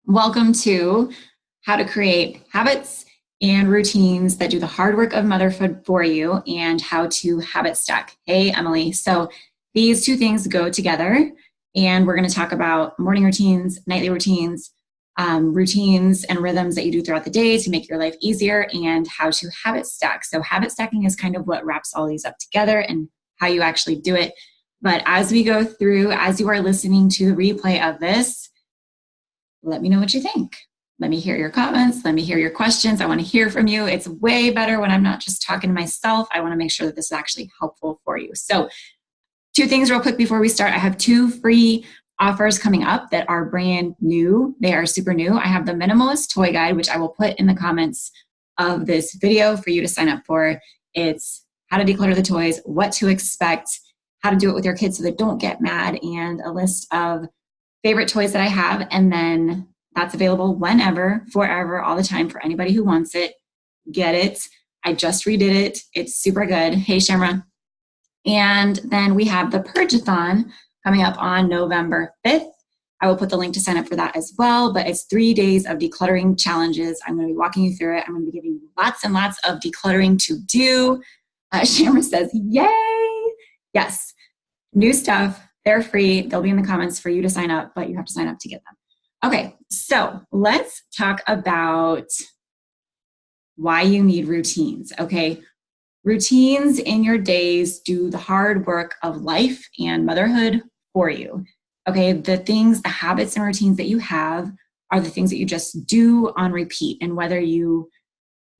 Welcome to how to create habits and routines that do the hard work of motherhood for you and how to habit stack. Hey, Emily. So these two things go together, and we're going to talk about morning routines, nightly routines, routines and rhythms that you do throughout the day to make your life easier, and how to habit stack. So habit stacking is kind of what wraps all these up together and how you actually do it. But as we go through, as you are listening to the replay of this, let me know what you think. Let me hear your comments. Let me hear your questions. I want to hear from you. It's way better when I'm not just talking to myself. I want to make sure that this is actually helpful for you. So two things real quick before we start. I have two free offers coming up that are brand new. They are super new. I have the Minimalist Toy Guide, which I will put in the comments of this video for you to sign up for. It's how to declutter the toys, what to expect, how to do it with your kids so they don't get mad, and a list of favorite toys that I have. And then that's available whenever, forever, all the time for anybody who wants it. Get it. I just redid it. It's super good. Hey, Shamra. And then we have the Purge-a-thon coming up on November 5th. I will put the link to sign up for that as well, but it's 3 days of decluttering challenges. I'm going to be walking you through it. I'm going to be giving you lots and lots of decluttering to do. Shamra says, yay! Yes, new stuff. They're free. They'll be in the comments for you to sign up, but you have to sign up to get them. Okay, so let's talk about why you need routines, okay? Routines in your days do the hard work of life and motherhood for you, okay? The things, the habits and routines that you have are the things that you just do on repeat. And whether you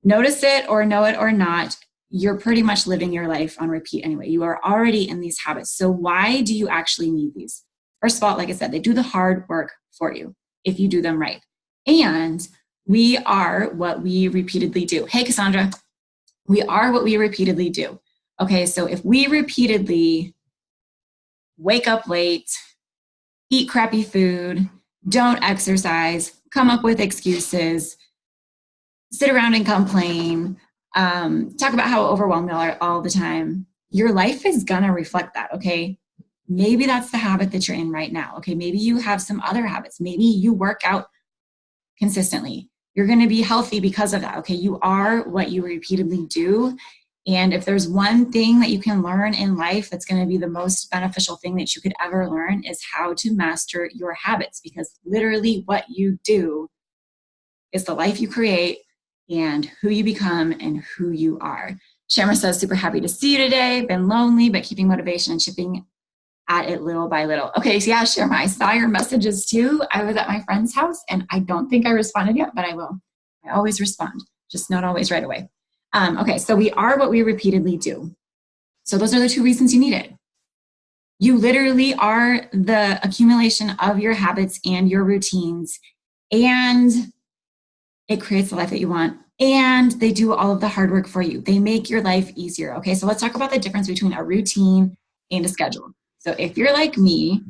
notice it or know it or not, you're pretty much living your life on repeat anyway. You are already in these habits. So why do you actually need these? First of all, like I said, they do the hard work for you if you do them right. And we are what we repeatedly do. Hey, Cassandra, we are what we repeatedly do. Okay, so if we repeatedly wake up late, eat crappy food, don't exercise, come up with excuses, sit around and complain, talk about how overwhelmed you are all the time, your life is gonna reflect that, okay? Maybe that's the habit that you're in right now, okay? Maybe you have some other habits. Maybe you work out consistently. You're gonna be healthy because of that, okay? You are what you repeatedly do. And if there's one thing that you can learn in life that's gonna be the most beneficial thing that you could ever learn is how to master your habits, because literally what you do is the life you create and who you become and who you are. Shamra says, super happy to see you today. Been lonely, but keeping motivation and chipping at it little by little. Okay, so yeah, Shamra, I saw your messages too. I was at my friend's house and I don't think I responded yet, but I will. I always respond, just not always right away. Okay, so we are what we repeatedly do. So those are the two reasons you need it. You literally are the accumulation of your habits and your routines, and it creates the life that you want, and they do all of the hard work for you. They make your life easier. Okay, so let's talk about the difference between a routine and a schedule. So if you're like me,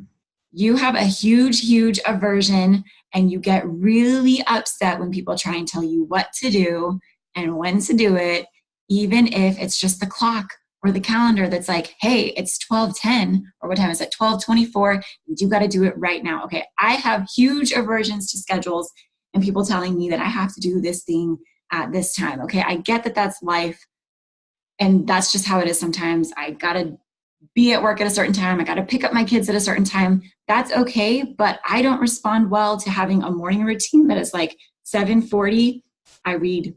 you have a huge aversion and you get really upset when people try and tell you what to do and when to do it, even if it's just the clock or the calendar that's like, hey, it's 12:10, or what time is it, 12:24, you got to do it right now. Okay, I have huge aversions to schedules and people telling me that I have to do this thing at this time. Okay, I get that that's life, and that's just how it is sometimes. I gotta be at work at a certain time. I gotta pick up my kids at a certain time. That's okay, but I don't respond well to having a morning routine that is like 7:40, I read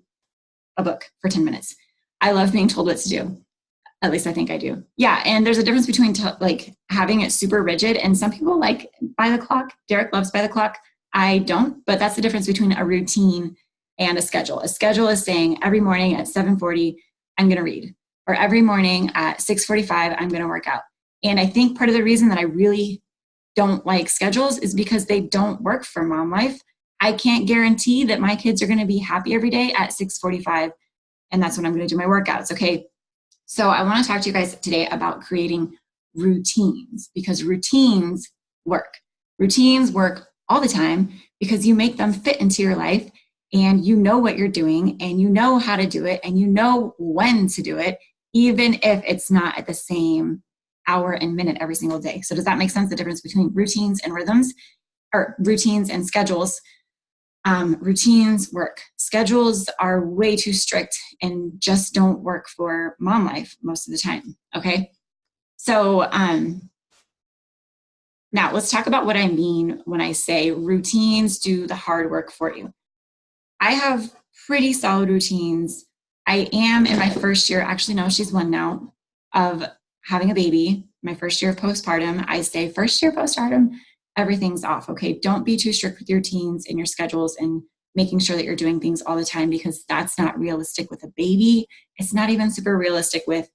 a book for 10 minutes. I love being told what to do. At least I think I do. Yeah, and there's a difference between like having it super rigid, and some people like by the clock. Derek loves by the clock. I don't, but that's the difference between a routine and a schedule. A schedule is saying every morning at 7:40, I'm going to read, or every morning at 6:45, I'm going to work out. And I think part of the reason that I really don't like schedules is because they don't work for mom life. I can't guarantee that my kids are going to be happy every day at 6:45, and that's when I'm going to do my workouts, okay? So I want to talk to you guys today about creating routines, because routines work. Routines work all the time because you make them fit into your life, and you know what you're doing, and you know how to do it, and you know when to do it, even if it's not at the same hour and minute every single day. So does that make sense, the difference between routines and rhythms, or routines and schedules? Routines work. Schedules are way too strict and just don't work for mom life most of the time. Okay. So now let's talk about what I mean when I say routines do the hard work for you. I have pretty solid routines. I am in my first year, actually, no, she's one now, of having a baby, my first year of postpartum. I say first year postpartum, everything's off. Okay. Don't be too strict with your routines and your schedules and making sure that you're doing things all the time, because that's not realistic with a baby. It's not even super realistic with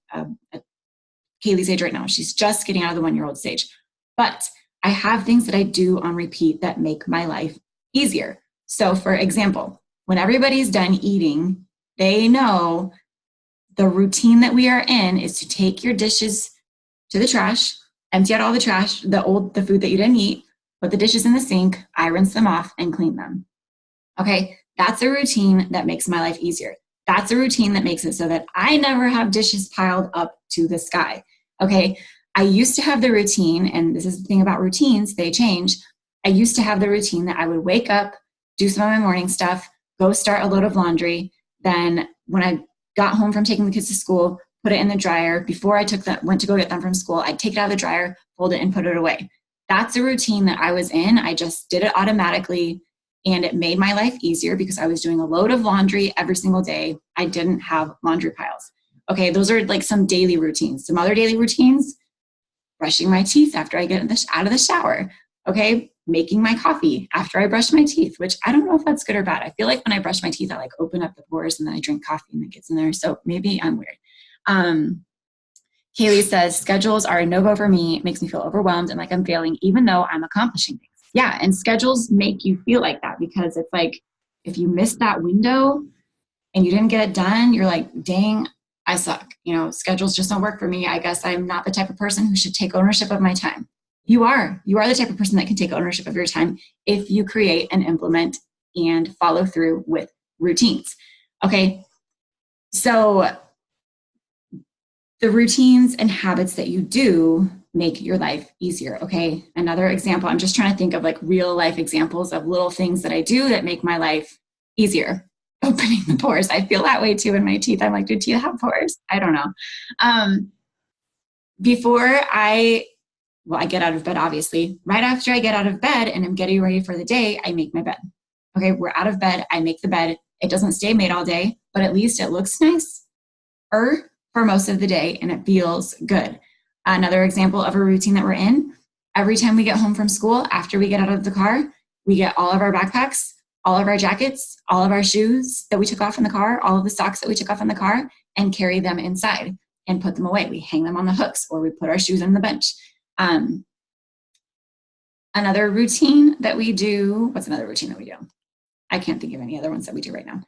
Kaylee's age right now. She's just getting out of the 1-year-old stage. But I have things that I do on repeat that make my life easier. So for example, when everybody's done eating, they know the routine that we are in is to take your dishes to the trash, empty out all the trash, the food that you didn't eat, put the dishes in the sink, I rinse them off and clean them. Okay, that's a routine that makes my life easier. That's a routine that makes it so that I never have dishes piled up to the sky. Okay, I used to have the routine, and this is the thing about routines, they change. I used to have the routine that I would wake up, do some of my morning stuff, go start a load of laundry. Then when I got home from taking the kids to school, put it in the dryer. Before I went to go get them from school, I'd take it out of the dryer, fold it, and put it away. That's a routine that I was in. I just did it automatically, and it made my life easier because I was doing a load of laundry every single day. I didn't have laundry piles. Okay, those are like some daily routines. Some other daily routines: brushing my teeth after I get out of the shower. Okay, making my coffee after I brush my teeth, which I don't know if that's good or bad. I feel like when I brush my teeth, I like open up the pores and then I drink coffee and it gets in there. So maybe I'm weird. Kaylee says, schedules are a no-go for me. It makes me feel overwhelmed and like I'm failing, even though I'm accomplishing things. Yeah, and schedules make you feel like that because it's like, if you miss that window and you didn't get it done, you're like, dang, I suck. Schedules just don't work for me. I guess I'm not the type of person who should take ownership of my time. You are the type of person that can take ownership of your time if you create and implement and follow through with routines. Okay. So the routines and habits that you do make your life easier. Okay. Another example, I'm just trying to think of like real life examples of little things that I do that make my life easier. Opening the pores. I feel that way too in my teeth. I'm like, do teeth have pores? I don't know. Before I get out of bed, obviously. Right after I get out of bed and I'm getting ready for the day, I make my bed. Okay, we're out of bed. I make the bed. It doesn't stay made all day, but at least it looks nice for most of the day and it feels good. Another example of a routine that we're in, every time we get home from school, after we get out of the car, we get all of our backpacks, all of our jackets, all of our shoes that we took off in the car, all of the socks that we took off in the car, and carry them inside and put them away. We hang them on the hooks or we put our shoes on the bench. Another routine that we do, what's another routine that we do? I can't think of any other ones that we do right now.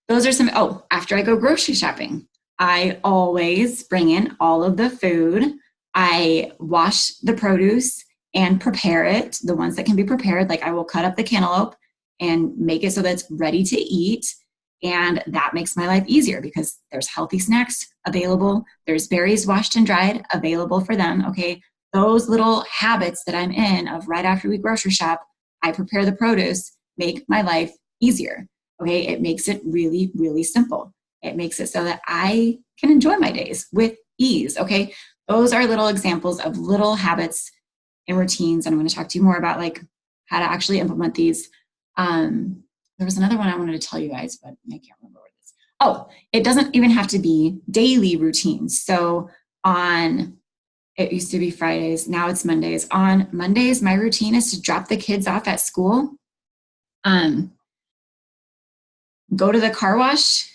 Those are some, after I go grocery shopping, I always bring in all of the food. I wash the produce and prepare it, the ones that can be prepared. Like I will cut up the cantaloupe and make it so that it's ready to eat. And that makes my life easier because there's healthy snacks available. There's berries washed and dried available for them. Okay. Those little habits that I'm in of right after we grocery shop, I prepare the produce, make my life easier. Okay. It makes it really, really simple. It makes it so that I can enjoy my days with ease. Okay. Those are little examples of little habits and routines. And I'm going to talk to you more about like how to actually implement these. There was another one I wanted to tell you guys, but I can't remember what it is. It doesn't even have to be daily routines. So it used to be Fridays. Now it's Mondays. On Mondays, my routine is to drop the kids off at school, go to the car wash,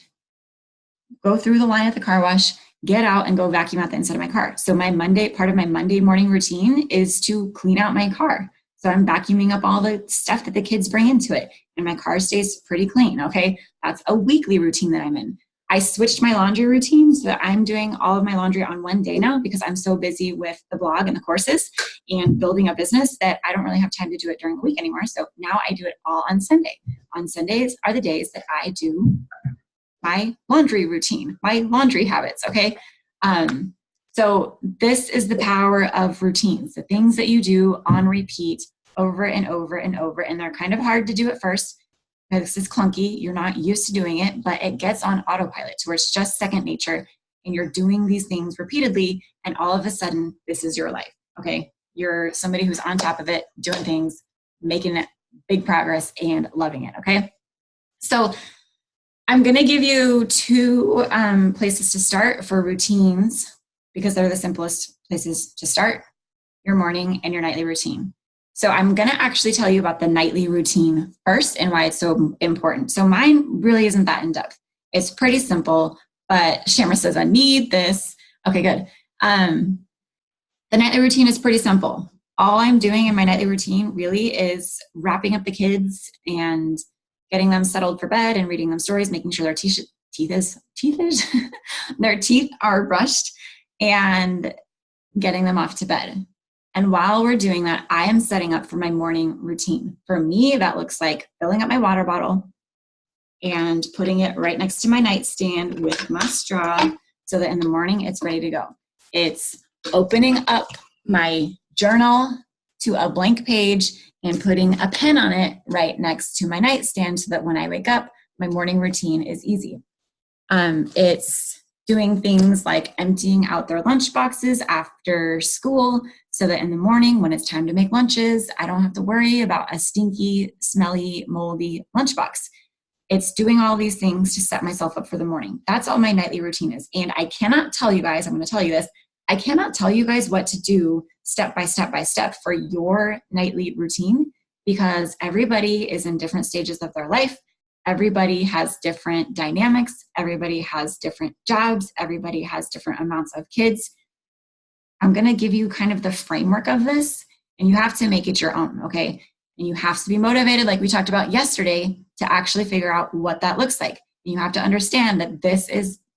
go through the line at the car wash, get out and go vacuum out the inside of my car. So part of my Monday morning routine is to clean out my car. So I'm vacuuming up all the stuff that the kids bring into it and my car stays pretty clean. Okay. That's a weekly routine that I'm in. I switched my laundry routine so that I'm doing all of my laundry on one day now because I'm so busy with the blog and the courses and building a business that I don't really have time to do it during the week anymore. So now I do it all on Sunday. On Sundays are the days that I do my laundry routine, my laundry habits. Okay. So this is the power of routines, the things that you do on repeat over and over and over. And they're kind of hard to do at first. This is clunky. You're not used to doing it, but it gets on autopilot to where it's just second nature. And you're doing these things repeatedly. And all of a sudden, this is your life. Okay. You're somebody who's on top of it, doing things, making it big progress and loving it. Okay. So I'm going to give you two places to start for routines because they're the simplest places to start: your morning and your nightly routine. So I'm going to actually tell you about the nightly routine first and why it's so important. So mine really isn't that in depth. It's pretty simple, but Shamra says, I need this. Okay, good. The nightly routine is pretty simple. All I'm doing in my nightly routine really is wrapping up the kids and getting them settled for bed and reading them stories, making sure their their teeth are brushed and getting them off to bed. And while we're doing that, I am setting up for my morning routine. For me, that looks like filling up my water bottle and putting it right next to my nightstand with my straw so that in the morning it's ready to go. It's opening up my journal to a blank page and putting a pen on it right next to my nightstand so that when I wake up, my morning routine is easy. It's doing things like emptying out their lunch boxes after school so that in the morning when it's time to make lunches, I don't have to worry about a stinky, smelly, moldy lunchbox. It's doing all these things to set myself up for the morning. That's all my nightly routine is. And I cannot tell you guys, I'm going to tell you this, I cannot tell you guys what to do step by step by step for your nightly routine because everybody is in different stages of their life. Everybody has different dynamics. Everybody has different jobs. Everybody has different amounts of kids. I'm going to give you kind of the framework of this, and you have to make it your own, okay? And you have to be motivated, like we talked about yesterday, to actually figure out what that looks like. And you have to understand that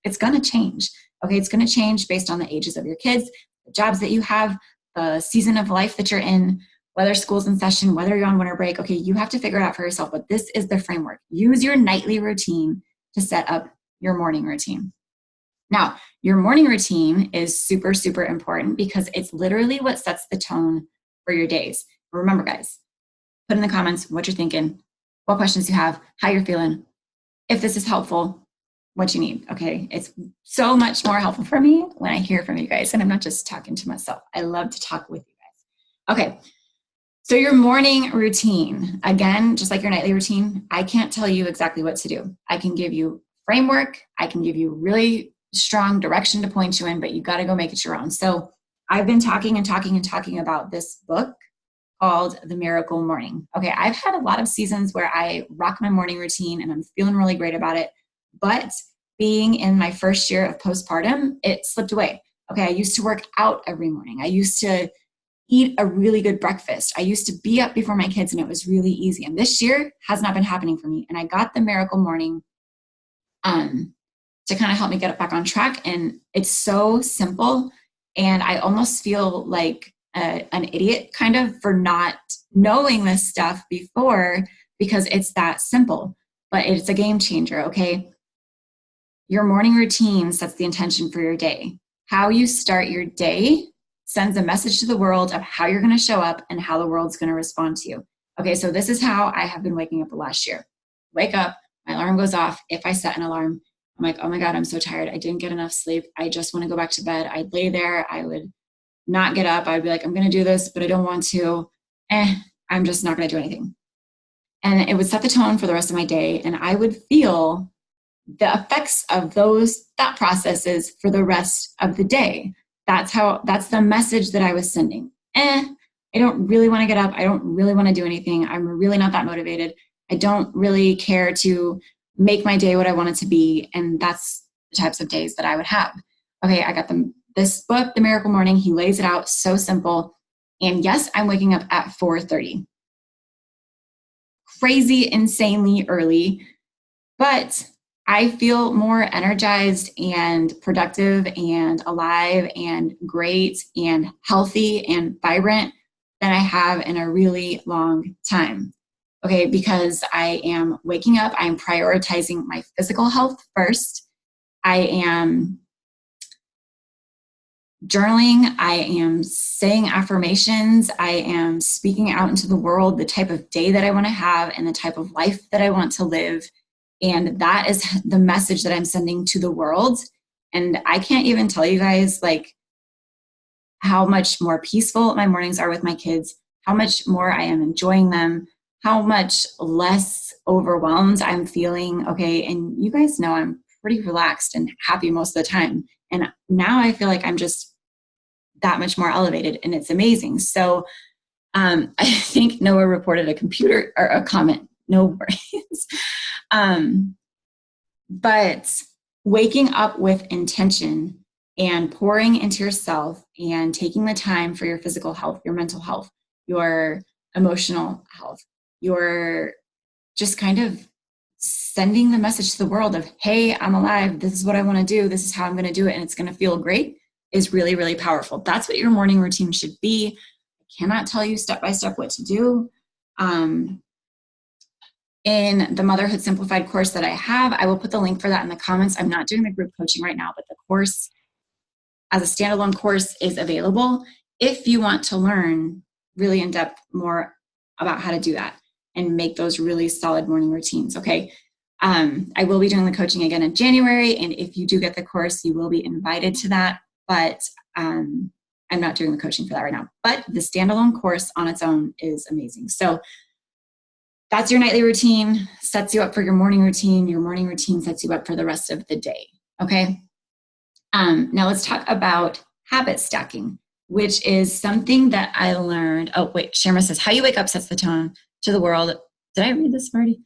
it's going to change, okay? It's going to change based on the ages of your kids, the jobs that you have, the season of life that you're in, whether school's in session, whether you're on winter break, okay, you have to figure it out for yourself, but this is the framework. Use your nightly routine to set up your morning routine. Now, your morning routine is super, super important because it's literally what sets the tone for your days. Remember, guys, put in the comments what you're thinking, what questions you have, how you're feeling, if this is helpful, what you need, okay? It's so much more helpful for me when I hear from you guys, and I'm not just talking to myself. I love to talk with you guys. Okay. So your morning routine, again, just like your nightly routine, I can't tell you exactly what to do. I can give you framework. I can give you really strong direction to point you in, but you got to go make it your own. So I've been talking about this book called The Miracle Morning. Okay, I've had a lot of seasons where I rock my morning routine and I'm feeling really great about it. But being in my first year of postpartum, it slipped away. Okay, I used to work out every morning. I used to eat a really good breakfast. I used to be up before my kids and it was really easy. And this year has not been happening for me. And I got the Miracle Morning to kind of help me get it back on track. And it's so simple. And I almost feel like an idiot kind of for not knowing this stuff before because it's that simple. But it's a game changer, okay? Your morning routine sets the intention for your day. How you start your day sends a message to the world of how you're going to show up and how the world's going to respond to you. Okay, so this is how I have been waking up the last year. Wake up, my alarm goes off. If I set an alarm, I'm like, oh my God, I'm so tired. I didn't get enough sleep. I just want to go back to bed. I'd lay there. I would not get up. I'd be like, I'm going to do this, but I don't want to. I'm just not going to do anything. And it would set the tone for the rest of my day. And I would feel the effects of those thought processes for the rest of the day. That's the message that I was sending. I don't really want to get up. I don't really want to do anything. I'm really not that motivated. I don't really care to make my day what I want it to be. And that's the types of days that I would have. Okay, I got this book, The Miracle Morning. He lays it out so simple. And yes, I'm waking up at 4:30. Crazy, insanely early. But I feel more energized and productive and alive and great and healthy and vibrant than I have in a really long time. Okay, because I am waking up, I'm prioritizing my physical health first. I am journaling. I am saying affirmations. I am speaking out into the world the type of day that I want to have and the type of life that I want to live. And that is the message that I'm sending to the world. And I can't even tell you guys like how much more peaceful my mornings are with my kids, how much more I am enjoying them, how much less overwhelmed I'm feeling. Okay. And you guys know I'm pretty relaxed and happy most of the time. And now I feel like I'm just that much more elevated, and it's amazing. So I think Noah reported a computer or a comment. No worries. But waking up with intention and pouring into yourself and taking the time for your physical health, your mental health, your emotional health, your just kind of sending the message to the world of, hey, I'm alive. This is what I want to do. This is how I'm going to do it. And it's going to feel great is really, really powerful. That's what your morning routine should be. I cannot tell you step by step what to do. In the Motherhood Simplified course that I have, I will put the link for that in the comments. I'm not doing the group coaching right now, but the course as a standalone course is available if you want to learn really in depth more about how to do that and make those really solid morning routines. Okay. I will be doing the coaching again in January. And if you do get the course, you will be invited to that. But I'm not doing the coaching for that right now. But the standalone course on its own is amazing. So that's your nightly routine, sets you up for your morning routine. Your morning routine sets you up for the rest of the day. Okay. Now let's talk about habit stacking, which is something that I learned. Oh, wait, Sharma says, how you wake up sets the tone to the world. Did I read this already?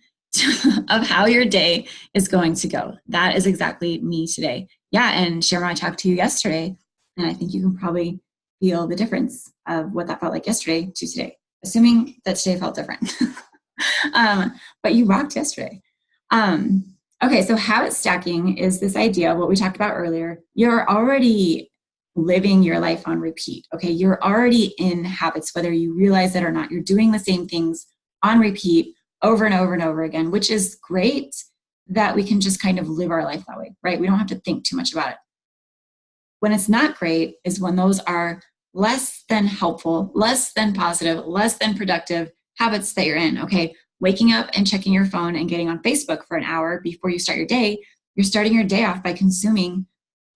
Of how your day is going to go. That is exactly me today. Yeah, and Sharma, I talked to you yesterday, and I think you can probably feel the difference of what that felt like yesterday to today, assuming that today felt different. But you rocked yesterday. Okay, so habit stacking is this idea of what we talked about earlier. You're already living your life on repeat. Okay, you're already in habits, whether you realize it or not. You're doing the same things on repeat over and over and over again, which is great that we can just kind of live our life that way, right? We don't have to think too much about it. When it's not great is when those are less than helpful, less than positive, less than productive habits that you're in. Okay, waking up and checking your phone and getting on Facebook for an hour before you start your day, you're starting your day off by consuming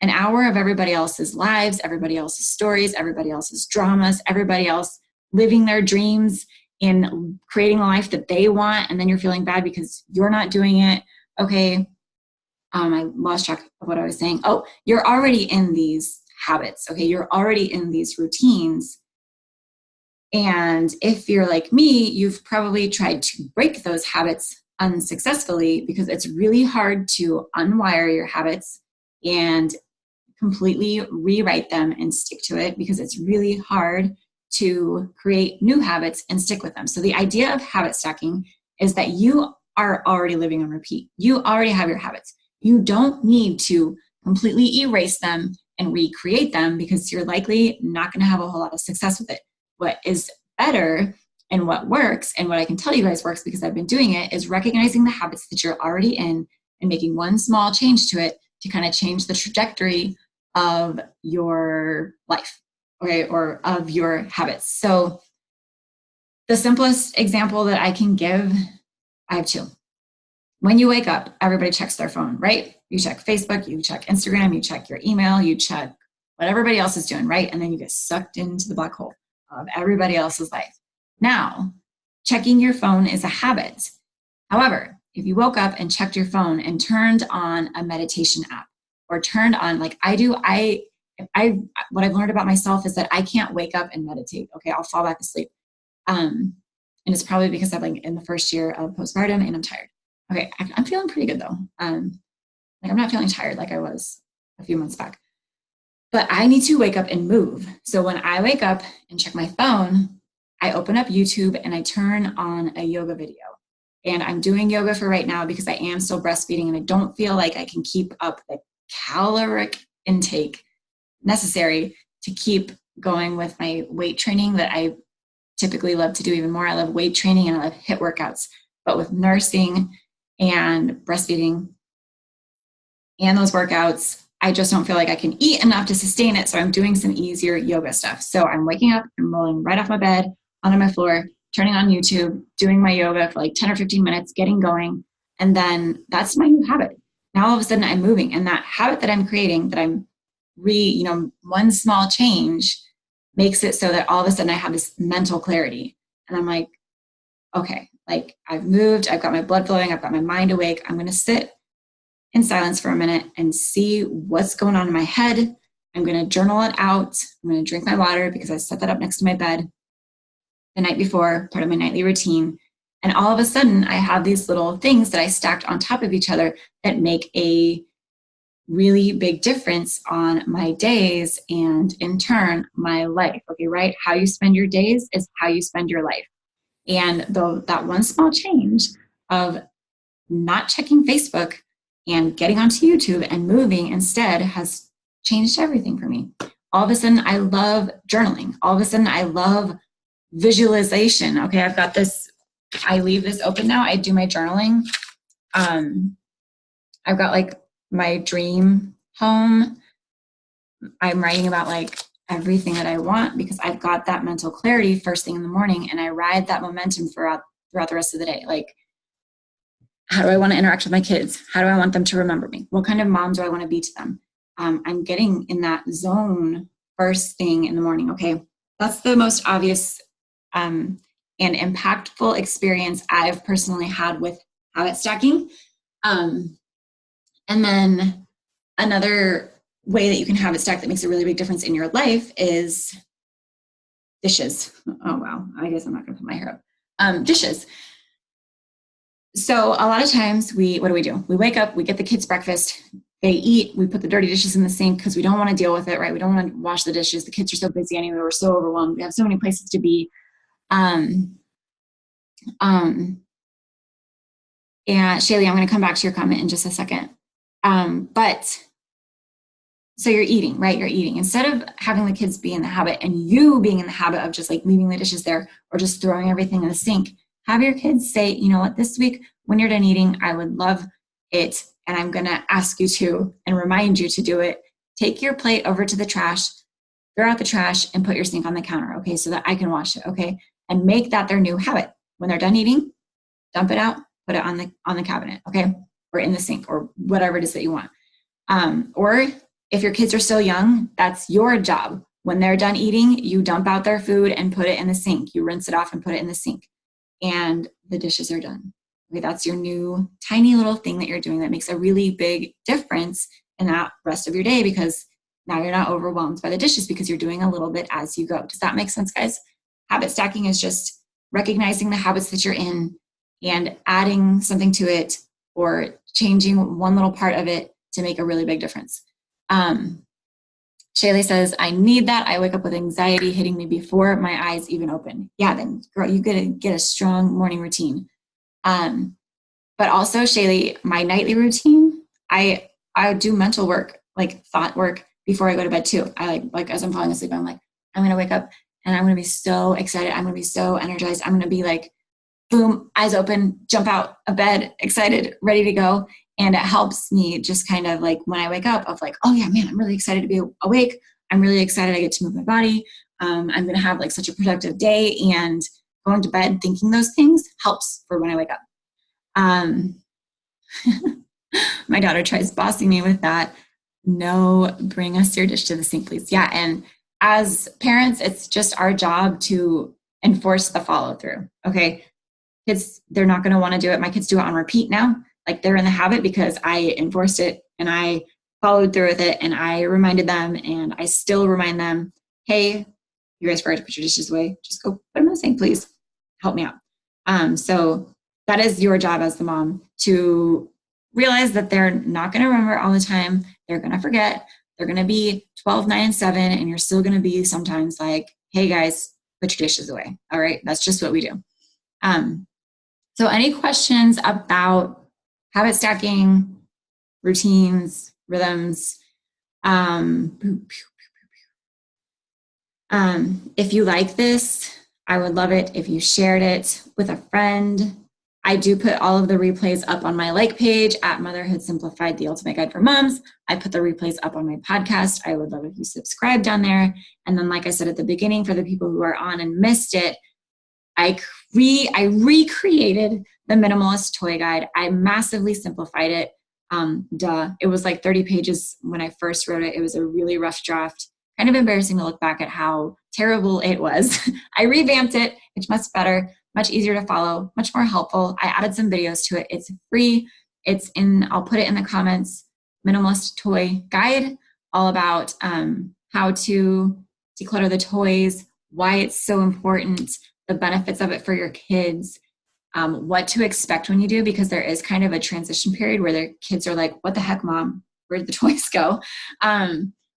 an hour of everybody else's lives, everybody else's stories, everybody else's dramas, everybody else living their dreams and creating a life that they want. And then you're feeling bad because you're not doing it. Okay. I lost track of what I was saying. Oh, you're already in these habits. Okay. You're already in these routines. And if you're like me, you've probably tried to break those habits unsuccessfully because it's really hard to unwire your habits and completely rewrite them and stick to it because it's really hard to create new habits and stick with them. So the idea of habit stacking is that you are already living on repeat. You already have your habits. You don't need to completely erase them and recreate them because you're likely not going to have a whole lot of success with it. What is better and what works, and what I can tell you guys works because I've been doing it, is recognizing the habits that you're already in and making one small change to it to kind of change the trajectory of your life, okay, or of your habits. So the simplest example that I can give, I have two. When you wake up, everybody checks their phone, right? You check Facebook, you check Instagram, you check your email, you check what everybody else is doing, right? And then you get sucked into the black hole of everybody else's life. Now, checking your phone is a habit. However, if you woke up and checked your phone and turned on a meditation app or turned on, like I do, what I've learned about myself is that I can't wake up and meditate. Okay, I'll fall back asleep. And it's probably because I'm like in the first year of postpartum and I'm tired. Okay, I'm feeling pretty good though. Like I'm not feeling tired like I was a few months back. But I need to wake up and move. So when I wake up and check my phone, I open up YouTube and I turn on a yoga video. And I'm doing yoga for right now because I am still breastfeeding and I don't feel like I can keep up the caloric intake necessary to keep going with my weight training that I typically love to do even more. I love weight training and I love HIIT workouts. But with nursing and breastfeeding and those workouts, I just don't feel like I can eat enough to sustain it. So I'm doing some easier yoga stuff. So I'm waking up and rolling right off my bed onto my floor, turning on YouTube, doing my yoga for like 10 or 15 minutes, getting going. And then that's my new habit. Now all of a sudden I'm moving, and that habit that I'm creating, that I'm one small change makes it so that all of a sudden I have this mental clarity. And I'm like, okay, like I've moved, I've got my blood flowing, I've got my mind awake. I'm going to sit in silence for a minute and see what's going on in my head. I'm going to journal it out. I'm going to drink my water because I set that up next to my bed the night before, part of my nightly routine. And all of a sudden I have these little things that I stacked on top of each other that make a really big difference on my days and in turn my life. Okay, right? How you spend your days is how you spend your life. And that one small change of not checking Facebook and getting onto YouTube and moving instead has changed everything for me. All of a sudden I love journaling. All of a sudden I love visualization. Okay, I've got this, I leave this open now. I do my journaling. I've got like my dream home. I'm writing about like everything that I want because I've got that mental clarity first thing in the morning, and I ride that momentum throughout the rest of the day. Like, how do I want to interact with my kids? How do I want them to remember me? What kind of mom do I want to be to them? I'm getting in that zone first thing in the morning. Okay, that's the most obvious and impactful experience I've personally had with habit stacking. And then another way that you can habit stack that makes a really big difference in your life is dishes. Oh, wow. I guess I'm not going to put my hair up. Dishes. So a lot of times what do? We wake up, we get the kids breakfast, they eat, we put the dirty dishes in the sink because we don't want to deal with it, right? We don't want to wash the dishes. The kids are so busy anyway. We're so overwhelmed. We have so many places to be. And Shaylee, I'm going to come back to your comment in just a second. But so you're eating, right? You're eating. Instead of having the kids be in the habit and you being in the habit of just like leaving the dishes there or just throwing everything in the sink, have your kids say, you know what, this week when you're done eating, I would love it. And I'm going to ask you to and remind you to do it. Take your plate over to the trash, throw out the trash and put your sink on the counter. Okay. So that I can wash it. Okay. And make that their new habit. When they're done eating, dump it out, put it on the cabinet. Okay. Or in the sink or whatever it is that you want. Or if your kids are still young, that's your job. When they're done eating, you dump out their food and put it in the sink. You rinse it off and put it in the sink. And the dishes are done. Okay, that's your new tiny little thing that you're doing that makes a really big difference in that rest of your day, because now you're not overwhelmed by the dishes because you're doing a little bit as you go. Does that make sense, guys? Habit stacking is just recognizing the habits that you're in and adding something to it or changing one little part of it to make a really big difference. Shaylee says, I need that. I wake up with anxiety hitting me before my eyes even open. Yeah, then girl, you gotta get a strong morning routine. But also Shaylee, my nightly routine, I do mental work, like thought work before I go to bed too. I like as I'm falling asleep, I'm like, I'm going to wake up and I'm going to be so excited. I'm going to be so energized. I'm going to be like, boom, eyes open, jump out of bed, excited, ready to go. And it helps me just kind of like when I wake up of like, oh yeah, man, I'm really excited to be awake. I'm really excited I get to move my body. I'm going to have like such a productive day, and going to bed thinking those things helps for when I wake up. My daughter tries bossing me with that. No, bring us your dish to the sink, please. Yeah. And as parents, it's just our job to enforce the follow through. Okay. Kids, they're not going to want to do it. My kids do it on repeat now. Like they're in the habit because I enforced it and I followed through with it and I reminded them, and I still remind them, hey, you guys forgot to put your dishes away. Just go put them in the sink, please. Help me out. So that is your job as the mom to realize that they're not going to remember all the time. They're going to forget. They're going to be 12, 9, and 7, and you're still going to be sometimes like, hey guys, put your dishes away. All right. That's just what we do. So any questions about habit stacking, routines, rhythms? If you like this, I would love it if you shared it with a friend. I do put all of the replays up on my like page at Motherhood Simplified, the Ultimate Guide for Moms. I put the replays up on my podcast. I would love if you subscribe down there. And then, like I said at the beginning, for the people who are on and missed it, I recreated the minimalist toy guide. I massively simplified it. It was like 30 pages when I first wrote it. It was a really rough draft. Kind of embarrassing to look back at how terrible it was. I revamped it. It's much better, much easier to follow, much more helpful. I added some videos to it. It's free. I'll put it in the comments, minimalist toy guide, all about how to declutter the toys, why it's so important, the benefits of it for your kids, what to expect when you do, because there is kind of a transition period where their kids are like, what the heck, Mom? Where did the toys go?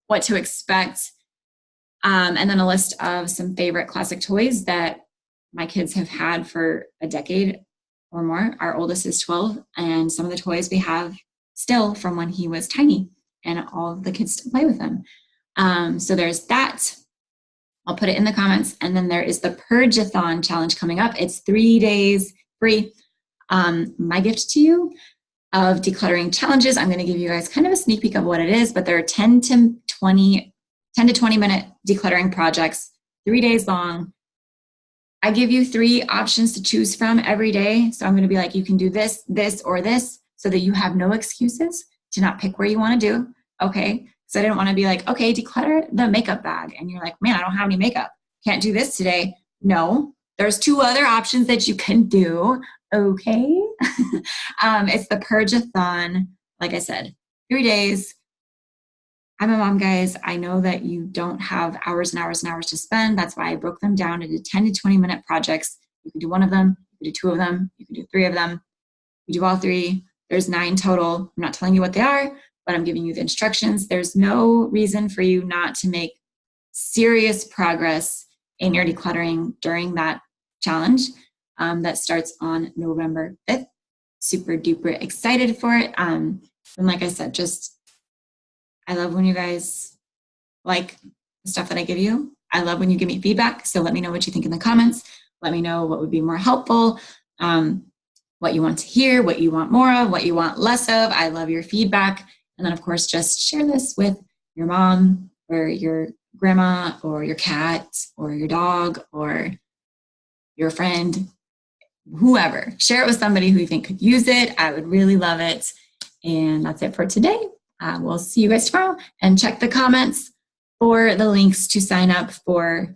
What to expect. And then a list of some favorite classic toys that my kids have had for a decade or more. Our oldest is 12, and some of the toys we have still from when he was tiny, and all of the kids still play with them. So there's that. I'll put it in the comments. And then there is the Purge-a-thon challenge coming up. It's 3 days free. My gift to you of decluttering challenges, I'm going to give you guys kind of a sneak peek of what it is, but there are 10 to 20 minute decluttering projects, 3 days long. I give you 3 options to choose from every day. So I'm going to be like, you can do this, this, or this, so that you have no excuses to not pick where you want to do. Okay. So I didn't want to be like, okay, declutter the makeup bag. And you're like, man, I don't have any makeup. Can't do this today. No, there's 2 other options that you can do. Okay. It's the Purge-a-thon. Like I said, 3 days. I'm a mom, guys. I know that you don't have hours and hours and hours to spend. That's why I broke them down into 10 to 20 minute projects. You can do 1 of them. You can do 2 of them. You can do 3 of them. You do all 3. There's 9 total. I'm not telling you what they are, but I'm giving you the instructions. There's no reason for you not to make serious progress in your decluttering during that challenge that starts on November 5th. Super duper excited for it. And like I said, I love when you guys like the stuff that I give you. I love when you give me feedback. So let me know what you think in the comments. Let me know what would be more helpful, what you want to hear, what you want more of, what you want less of. I love your feedback. And then, of course, just share this with your mom or your grandma or your cat or your dog or your friend, whoever. Share it with somebody who you think could use it. I would really love it. And that's it for today. We'll see you guys tomorrow. And check the comments for the links to sign up for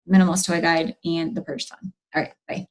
Minimalist Toy Guide and the Purge-a-thon. All right, bye.